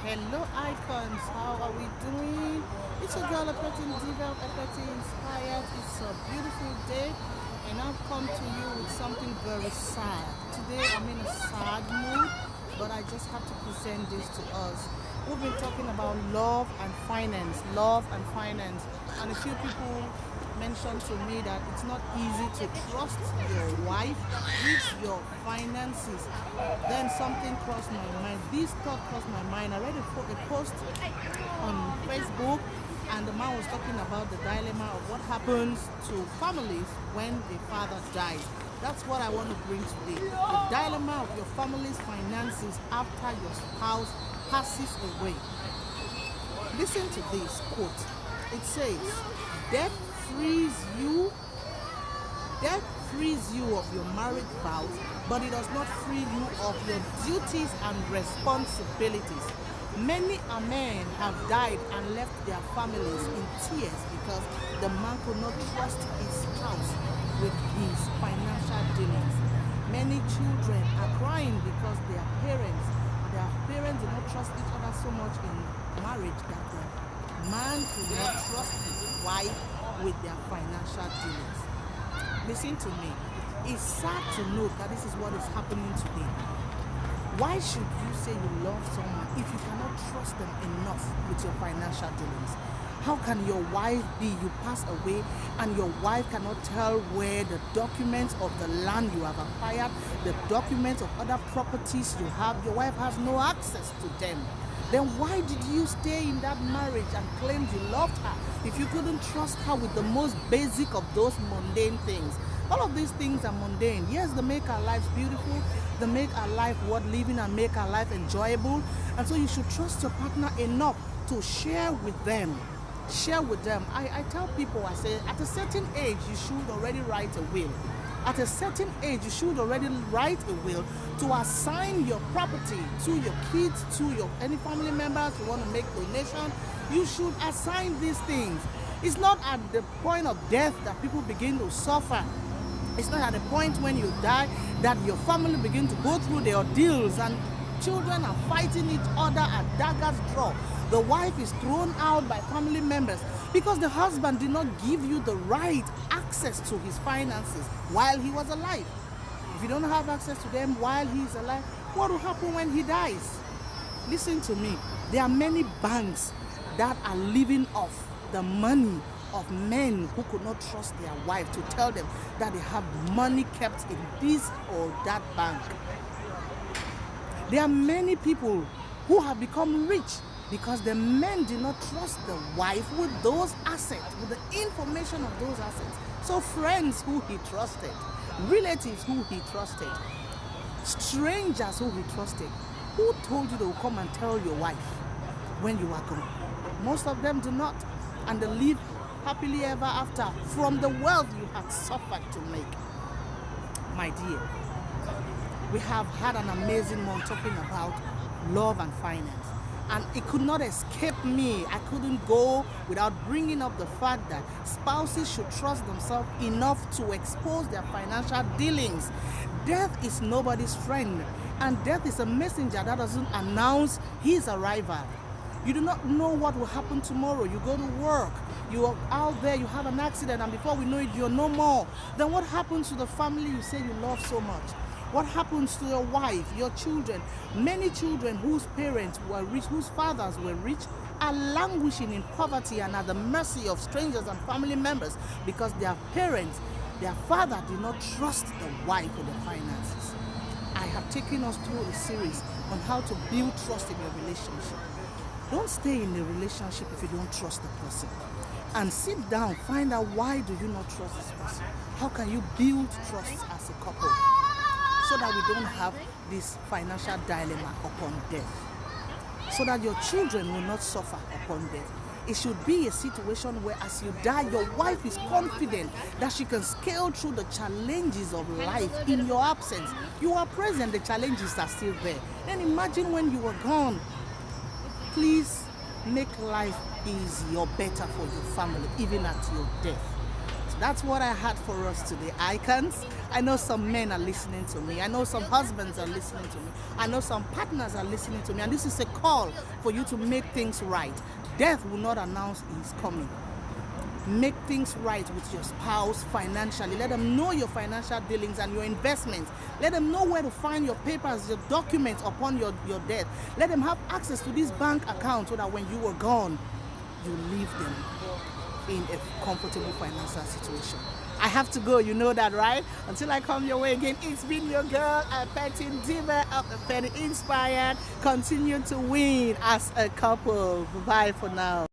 Hello icons, how are we doing? It's a girl Epeti Diva, Epeti Inspired. It's a beautiful day and I've come to you with something very sad. Today I'm in a sad mood, but I just have to present this to us. We've been talking about love and finance, and a few people mentioned to me that it's not easy to trust your wife with your finances. Then something crossed my mind. This thought crossed my mind. I read a post on Facebook, and the man was talking about the dilemma of what happens to families when the father dies. That's what I want to bring today. The dilemma of your family's finances after your spouse passes away. Listen to this quote. It says, death frees you Death frees you of your marriage vows, but it does not free you of your duties and responsibilities. Many a man have died and left their families in tears because the man could not trust his spouse with his financial dealings. Many children are crying because their parents do not trust each other so much in marriage that the man could not trust his wife with their financial dealings. Listen to me. It's sad to note that this is what is happening today. Why should you say you love someone if you cannot trust them enough with your financial dealings? How can your wife be, you pass away and your wife cannot tell where the documents of the land you have acquired, the documents of other properties you have, your wife has no access to them? Then why did you stay in that marriage and claim you loved her if you couldn't trust her with the most basic of those mundane things? All of these things are mundane. Yes, they make our lives beautiful, they make our life worth living and make our life enjoyable. And so you should trust your partner enough to share with them. I tell people, I say, at a certain age, you should already write a will. At a certain age, you should already write a will to assign your property to your kids, to your any family members who want to make donation. You should assign these things. It's not at the point of death that people begin to suffer. It's not at the point when you die that your family begin to go through their ordeals and children are fighting each other at daggers draw. The wife is thrown out by family members because the husband did not give you the right access to his finances while he was alive. If you don't have access to them while he is alive, what will happen when he dies? Listen to me. There are many banks that are living off the money of men who could not trust their wife to tell them that they have money kept in this or that bank. There are many people who have become rich because the men did not trust the wife with those assets, with the information of those assets. So friends who he trusted, relatives who he trusted, strangers who he trusted, who told you they will come and tell your wife when you are gone? Most of them do not, and they live happily ever after from the wealth you had suffered to make. My dear, we have had an amazing month talking about love and finance, and it could not escape me. I couldn't go without bringing up the fact that spouses should trust themselves enough to expose their financial dealings. Death is nobody's friend, and death is a messenger that doesn't announce his arrival. You do not know what will happen tomorrow. You go to work, you are out there, you have an accident, and before we know it, you're no more. Then what happens to the family you say you love so much? What happens to your wife, your children? Many children whose parents were rich, whose fathers were rich, are languishing in poverty and at the mercy of strangers and family members because their parents, their father did not trust the wife with their finances. I have taken us through a series on how to build trust in your relationship. Don't stay in a relationship if you don't trust the person. And sit down, find out why do you not trust this person. How can you build trust as a couple so that we don't have this financial dilemma upon death, so that your children will not suffer upon death. It should be a situation where as you die, your wife is confident that she can scale through the challenges of life in your absence. You are present, the challenges are still there. Then imagine when you are gone. Please make life easy or better for your family, even at your death. That's what I had for us today. Icons. I know some men are listening to me. I know some husbands are listening to me. I know some partners are listening to me. And this is a call for you to make things right. Death will not announce he's coming. Make things right with your spouse financially. Let them know your financial dealings and your investments. Let them know where to find your papers, your documents upon your death. Let them have access to this bank account so that when you are gone, you leave them in a comfortable financial situation. I have to go, you know that, right? Until I come your way again, it's been your girl, a petty diva of the Petty Inspired. Continue to win as a couple. Bye for now.